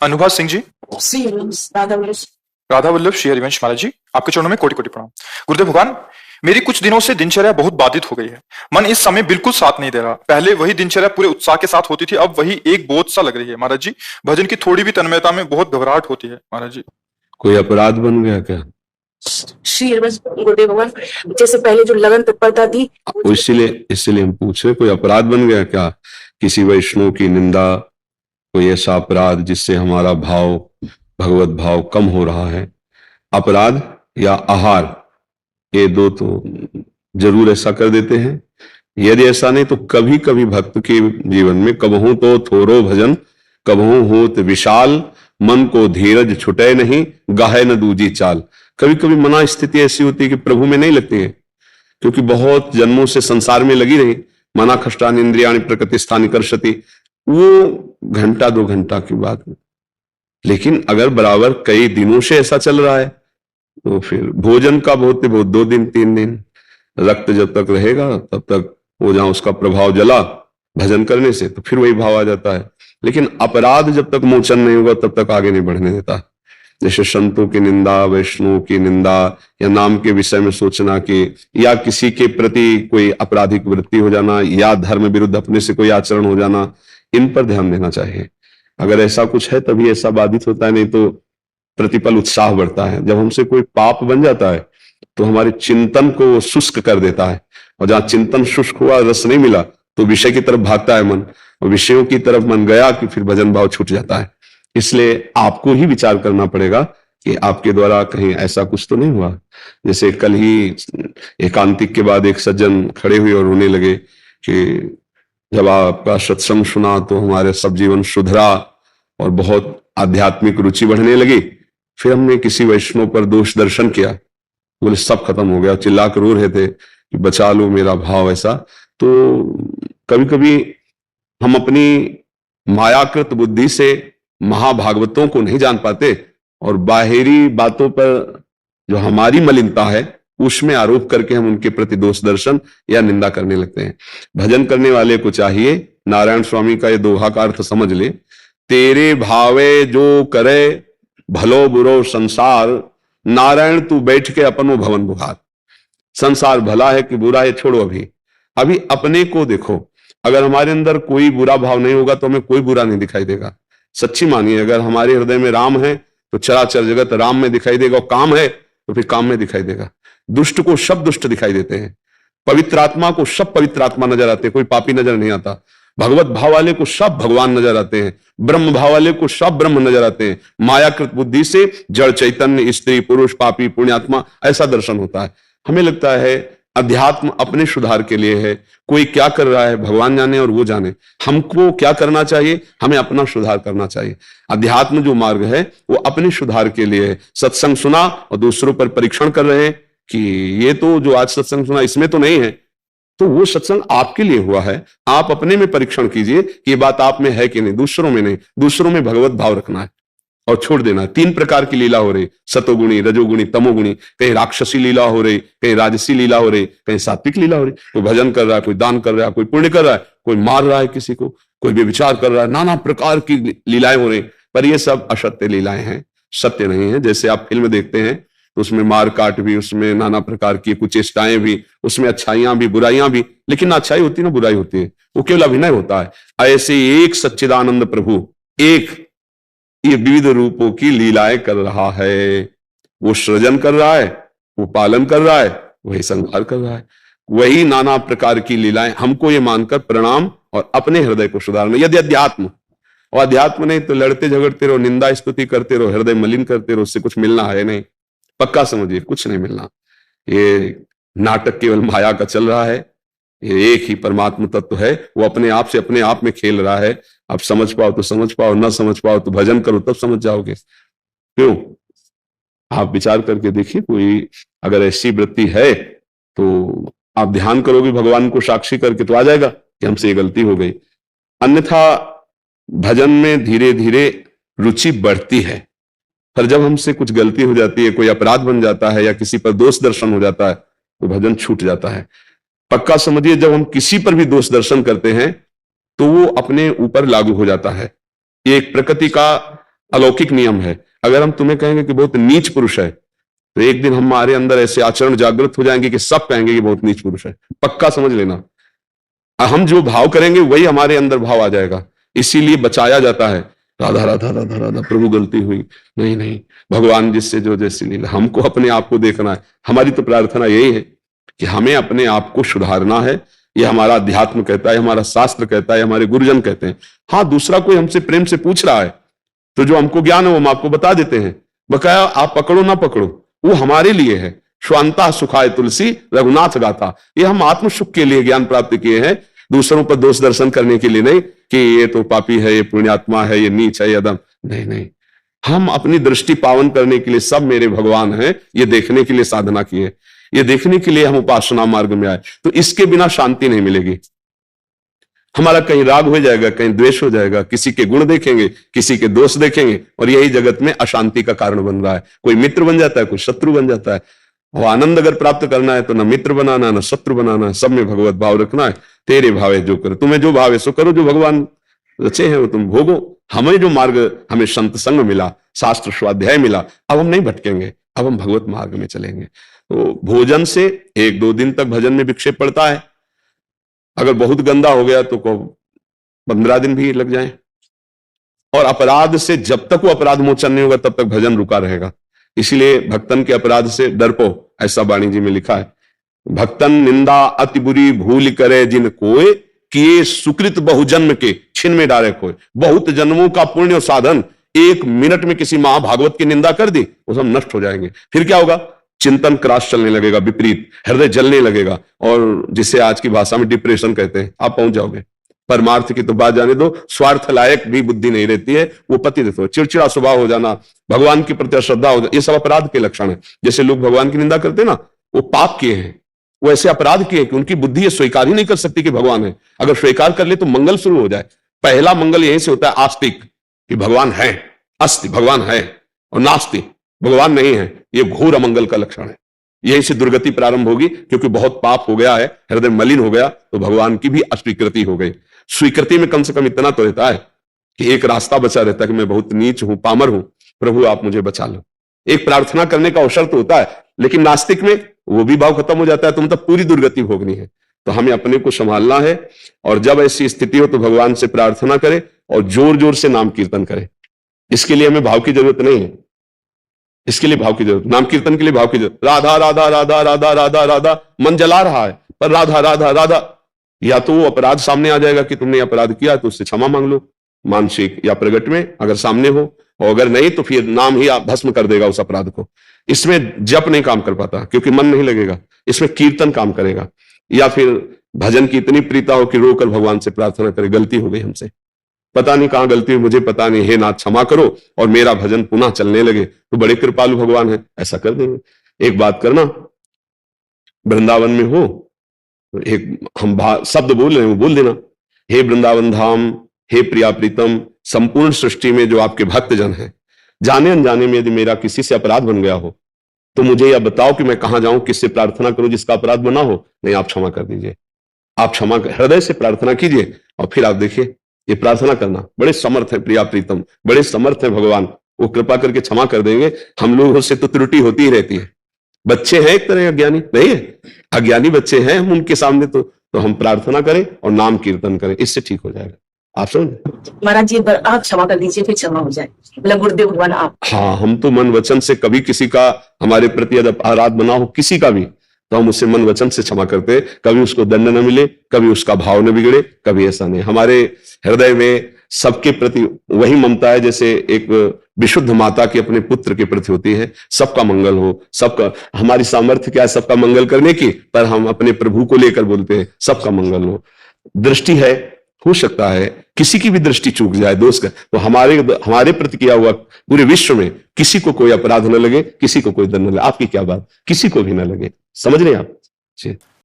अनुभा सिंह जी, श्री राधा वल्लभ। राधा वल्लभ, श्री हरिवंश महाराज जी, आपके चरणों में कोटि कोटि प्रणाम। गुरुदेव भगवान, मेरी कुछ दिनों से दिनचर्या बहुत बाधित हो गई है। मन इस समय बिल्कुल साथ नहीं दे रहा। पहले वही दिनचर्या पूरे उत्साह के साथ होती थी, अब वही एक बोझ सा लग रही है महाराज जी। भजन की थोड़ी भी तन्मयता में बहुत घबराहट होती है महाराज जी। कोई अपराध बन गया क्या? श्री हरिवंश गुरुदेव भगवान, जैसे पहले जो लगन तत्परता थी, इसीलिए हम पूछ रहे, कोई अपराध बन गया क्या? किसी वैष्णव की निंदा, कोई ऐसा अपराध जिससे हमारा भाव, भगवत भाव कम हो रहा है? अपराध या आहार, ये दो तो जरूर ऐसा कर देते हैं। यदि ऐसा नहीं तो कभी कभी भक्त के जीवन में कबहू तो थोरो भजन, कबहू होत विशाल, मन को धीरज छुटे नहीं, गाहे न दूजी चाल। कभी कभी मना स्थिति ऐसी होती है कि प्रभु में नहीं लगती है, क्योंकि बहुत जन्मों से संसार में लगी रही। मना खष्टानि इंद्रियाणि प्रकृतिस्थानि कर्षति, वो घंटा 2 घंटा की बात है। लेकिन अगर बराबर कई दिनों से ऐसा चल रहा है तो फिर भोजन का बहुत 2 दिन 3 दिन, रक्त जब तक रहेगा तब तक वो जहां उसका प्रभाव जला भजन करने से, तो फिर वही भाव आ जाता है। लेकिन अपराध जब तक मोचन नहीं होगा तब तक आगे नहीं बढ़ने देता। जैसे संतों की निंदा, वैष्णव की निंदा, या नाम के विषय में सोचना कि, या किसी के प्रति कोई आपराधिक वृत्ति हो जाना, या धर्म विरुद्ध अपने से कोई आचरण हो जाना, इन पर ध्यान देना चाहिए। अगर ऐसा कुछ है तभी ऐसा बाधित होता है, नहीं तो प्रतिपल उत्साह बढ़ता है। जब हमसे कोई पाप बन जाता है तो हमारे चिंतन को शुष्क कर देता है, और जहां चिंतन शुष्क हुआ, रस नहीं मिला, तो विषय की तरफ भागता है मन, और विषयों की तरफ मन गया कि फिर भजन भाव छूट जाता है। इसलिए आपको ही विचार करना पड़ेगा कि आपके द्वारा कहीं ऐसा कुछ तो नहीं हुआ। जैसे कल ही एकांतिक के बाद एक सज्जन खड़े हुए और रोने लगे कि जब आपका सत्संग सुना तो हमारे सब जीवन सुधरा और बहुत आध्यात्मिक रुचि बढ़ने लगी। फिर हमने किसी वैष्णव पर दोष दर्शन किया, बोले सब खत्म हो गया, चिल्ला कर रो रहे थे कि बचा लो मेरा भाव। ऐसा तो कभी कभी हम अपनी मायाकृत बुद्धि से महाभागवतों को नहीं जान पाते, और बाहरी बातों पर जो हमारी मलिनता है उसमें आरोप करके हम उनके प्रति दोष दर्शन या निंदा करने लगते हैं। भजन करने वाले को चाहिए, नारायण स्वामी का ये दोहा का अर्थ समझ ले, तेरे भावे जो करे भलो बुरो संसार, नारायण तू बैठ के अपनो भवन बुहार। संसार भला है कि बुरा है छोड़ो, अभी अपने को देखो। अगर हमारे अंदर कोई बुरा भाव नहीं होगा तो हमें कोई बुरा नहीं दिखाई देगा। सच्ची मानिए, अगर हमारे हृदय में राम है तो चराचर जगत राम में दिखाई देगा, और काम है तो फिर काम में दिखाई देगा। दुष्ट को सब दुष्ट दिखाई देते हैं, पवित्र आत्मा को सब पवित्र आत्मा नजर आते हैं, कोई पापी नजर नहीं आता। भगवत भाव वाले को सब भगवान नजर आते हैं, ब्रह्म भाव वाले को सब ब्रह्म नजर आते हैं। मायाकृत बुद्धि से जड़ चैतन्य, स्त्री पुरुष, पापी पुण्यात्मा, ऐसा दर्शन होता है। हमें लगता है अध्यात्म अपने सुधार के लिए है, कोई क्या कर रहा है भगवान जाने और वो जाने। हमको क्या करना चाहिए? हमें अपना सुधार करना चाहिए। अध्यात्म जो मार्ग है वो अपने सुधार के लिए है। सत्संग सुना और दूसरों पर परीक्षण कर रहे हैं कि ये तो जो आज सत्संग सुना इसमें तो नहीं है, तो वो सत्संग आपके लिए हुआ है। आप अपने में परीक्षण कीजिए कि ये बात आप में है कि नहीं, दूसरों में नहीं। दूसरों में भगवत भाव रखना है और छोड़ देना है। 3 प्रकार की लीला हो रही, सतोगुणी, रजोगुणी, तमोगुणी। कहीं राक्षसी लीला हो रही, कहीं राजसी लीला हो रही, कहीं सात्विक लीला हो रही। कोई भजन कर रहा है, कोई दान कर रहा है, कोई पुण्य कर रहा है, कोई मार रहा है किसी को, कोई व्यभिचार कर रहा है, नाना प्रकार की लीलाएं हो रही। पर ये सब असत्य लीलाएं हैं, सत्य नहीं है। जैसे आप फिल्म देखते हैं तो उसमें मार काट भी, उसमें नाना प्रकार की कुचेष्टाएं भी, उसमें अच्छाइयां भी बुराइयां भी, लेकिन अच्छाई होती ना बुराई होती है, वो केवल अभिनय होता है। ऐसे एक सच्चिदानंद प्रभु एक ये विविध रूपों की लीलाएं कर रहा है। वो सृजन कर रहा है, वो पालन कर रहा है, वही संहार कर रहा है। वही नाना प्रकार की लीलाएं। हमको ये मानकर प्रणाम और अपने हृदय को सुधारना। यदि अध्यात्म, और अध्यात्म नहीं तो लड़ते झगड़ते रहो, निंदा स्तुति करते रहो, हृदय मलिन करते रहो, उससे कुछ मिलना है नहीं। पक्का समझिए, कुछ नहीं मिलना। ये नाटक केवल माया का चल रहा है। ये एक ही परमात्मा तत्व है, वो अपने आप से अपने आप में खेल रहा है। आप समझ पाओ तो समझ पाओ, ना समझ पाओ तो भजन करो, तब समझ जाओगे। क्यों? आप विचार करके देखिए, कोई अगर ऐसी वृत्ति है तो आप ध्यान करोगे भगवान को साक्षी करके, तो आ जाएगा कि हमसे ये गलती हो गई। अन्यथा भजन में धीरे धीरे रुचि बढ़ती है, पर जब हमसे कुछ गलती हो जाती है, कोई अपराध बन जाता है या किसी पर दोष दर्शन हो जाता है, तो भजन छूट जाता है। पक्का समझिए, जब हम किसी पर भी दोष दर्शन करते हैं तो वो अपने ऊपर लागू हो जाता है। एक प्रकृति का अलौकिक नियम है। अगर हम तुम्हें कहेंगे कि बहुत नीच पुरुष है, तो एक दिन हमारे अंदर ऐसे आचरण जागृत हो जाएंगे कि सब कहेंगे कि बहुत नीच पुरुष है। पक्का समझ लेना, हम जो भाव करेंगे वही हमारे अंदर भाव आ जाएगा। इसीलिए बचाया जाता है, राधा राधा राधा राधा, प्रभु गलती हुई, नहीं नहीं, भगवान जिससे जो जैसी लीला। हमको अपने आप को देखना है। हमारी तो प्रार्थना यही है कि हमें अपने आप को सुधारना है। ये हमारा अध्यात्म कहता है, हमारा शास्त्र कहता है, हमारे गुरुजन कहते हैं। हाँ, दूसरा कोई हमसे प्रेम से पूछ रहा है तो जो हमको ज्ञान है वो हम आपको बता देते हैं। बकाया आप पकड़ो ना पकड़ो, वो हमारे लिए है। स्वांता सुखाय तुलसी रघुनाथ गाथा, ये हम आत्म सुख के लिए ज्ञान प्राप्त किए हैं, दूसरों पर दोष दर्शन करने के लिए नहीं कि ये तो पापी है, ये पुण्यात्मा है, ये नीच है, ये अधम। नहीं नहीं, हम अपनी दृष्टि पावन करने के लिए सब मेरे भगवान हैं, ये देखने के लिए साधना किए, ये देखने के लिए हम उपासना मार्ग में आए। तो इसके बिना शांति नहीं मिलेगी। हमारा कहीं राग हो जाएगा, कहीं द्वेष हो जाएगा, किसी के गुण देखेंगे, किसी के दोष देखेंगे, और यही जगत में अशांति का कारण बन रहा है। कोई मित्र बन जाता है, कोई शत्रु बन जाता है। और आनंद अगर प्राप्त करना है तो न मित्र बनाना है, न शत्रु बनाना है, सब में भगवत भाव रखना है। तेरे भावे जो करो, तुम्हें जो भाव है सो करो, जो भगवान रचे हैं वो तुम भोगो। हमें जो मार्ग, हमें संत संग मिला, शास्त्र स्वाध्याय मिला, अब हम नहीं भटकेंगे, अब हम भगवत मार्ग में चलेंगे। तो भोजन से 1-2 दिन तक भजन में विक्षेप पड़ता है। अगर बहुत गंदा हो गया तो 15 दिन भी लग जाए। और अपराध से जब तक वो अपराध मोचन नहीं होगा तब तक भजन रुका रहेगा। इसीलिए भक्तन के अपराध से डर पो, ऐसा वाणी जी में लिखा है। भक्तन निंदा अति बुरी भूल करे जिन कोय, किए सुकृत बहुजन्म के छिन में डारे कोय। बहुत जन्मों का पुण्य और साधन 1 मिनट में किसी महाभागवत की निंदा कर दी, वो सब नष्ट हो जाएंगे। फिर क्या होगा? चिंतन क्रॉस चलने लगेगा, विपरीत, हृदय जलने लगेगा, और जिसे आज की भाषा में डिप्रेशन कहते हैं, आप पहुंच जाओगे। परमार्थ की तो बात जाने दो, स्वार्थ लायक भी बुद्धि नहीं रहती है, वो पति देते हो, चिड़चिड़ा स्वभाव हो जाना, भगवान के प्रति अश्रद्धा हो जाना, ये सब अपराध के लक्षण है। जैसे लोग भगवान की निंदा करते हैं ना, वो पाप किए हैं, वो ऐसे अपराध किए कि उनकी बुद्धि ये स्वीकार ही नहीं कर सकती कि भगवान है। अगर स्वीकार कर ले तो मंगल शुरू हो जाए। पहला मंगल यहीं से होता है, आस्तिक, कि भगवान है, अस्ति भगवान है, और नास्ति भगवान नहीं है, ये घोर अमंगल का लक्षण है। यहीं से दुर्गति प्रारंभ होगी, क्योंकि बहुत पाप हो गया है, हृदय मलिन हो गया, तो भगवान की भी अस्वीकृति हो गई। स्वीकृति में कम से कम इतना तो रहता है कि एक रास्ता बचा रहता है कि मैं बहुत नीच हूं, पामर हूं, प्रभु आप मुझे बचा लो। एक प्रार्थना करने का अवसर तो होता है, लेकिन नास्तिक में वो भी भाव खत्म हो जाता है, तो मतलब पूरी दुर्गति भोगनी है। तो हमें अपने को संभालना है, और जब ऐसी स्थिति हो तो भगवान से प्रार्थना करें और जोर जोर से नाम कीर्तन करें। इसके लिए हमें भाव की जरूरत नहीं है, इसके लिए भाव की जरूरत, नाम कीर्तन के लिए भाव की जरूरत। राधा राधा राधा राधा राधा राधा, मन जला रहा है, पर राधा राधा राधा, या तो वो अपराध सामने आ जाएगा कि तुमने अपराध किया, तो उससे क्षमा मांग लो, मानसिक या प्रगट में, अगर सामने हो, और अगर नहीं तो फिर नाम ही भस्म कर देगा उस अपराध को। इसमें जप नहीं काम कर पाता, क्योंकि मन नहीं लगेगा। इसमें कीर्तन काम करेगा, या फिर भजन की इतनी प्रीता हो कि रोकर भगवान से प्रार्थना करे, गलती हो गई हमसे, पता नहीं कहां गलती हुई, मुझे पता नहीं, हे नाथ क्षमा करो, और मेरा भजन पुनः चलने लगे, तो बड़े कृपालु भगवान है, ऐसा कर देंगे। एक बात करना, वृंदावन में हो तो एक हम शब्द बोल रहे हैं, वो बोल देना, हे वृंदावन धाम, हे प्रिया प्रीतम, संपूर्ण सृष्टि में जो आपके भक्त जन हैं, जाने अनजाने में यदि मेरा किसी से अपराध बन गया हो तो मुझे यह बताओ कि मैं कहां जाऊं, किससे प्रार्थना करूं जिसका अपराध बना हो। नहीं, आप क्षमा कर दीजिए, आप क्षमा हृदय से प्रार्थना कीजिए, और फिर आप देखिए ये प्रार्थना करना, बड़े समर्थ है प्रिया प्रीतम, बड़े समर्थ है भगवान, वो कृपा करके क्षमा कर देंगे। हम लोगों से तो त्रुटि होती ही रहती है, बच्चे हैं एक तरह अज्ञानी, नहीं है, अज्ञानी बच्चे हैं हम उनके सामने, तो हम प्रार्थना करें और नाम कीर्तन करें, इससे ठीक हो जाएगा। आप समझे महाराज जी, आप क्षमा कर दीजिए, फिर क्षमा हो जाए, मतलब गुरुदेव भगवान आप। हाँ, हम तो मन वचन से कभी किसी का हमारे प्रति यदि अपराध बना हो किसी का भी, तो हम उससे मन वचन से क्षमा करते, कभी उसको दंड न मिले, कभी उसका भाव न बिगड़े, कभी ऐसा नहीं। हमारे हृदय में सबके प्रति वही ममता है जैसे एक विशुद्ध माता की अपने पुत्र के प्रति होती है, सबका मंगल हो, सबका। हमारी सामर्थ्य क्या है सबका मंगल करने की, पर हम अपने प्रभु को लेकर बोलते हैं सबका मंगल हो। दृष्टि है, हो सकता है किसी की भी दृष्टि चूक जाए, दोष का, तो हमारे प्रति किया हुआ पूरे विश्व में किसी को कोई अपराध न लगे, किसी को कोई दंड न लगे। आपकी क्या बात, किसी को भी न लगे, समझ रहे हैं आप जी।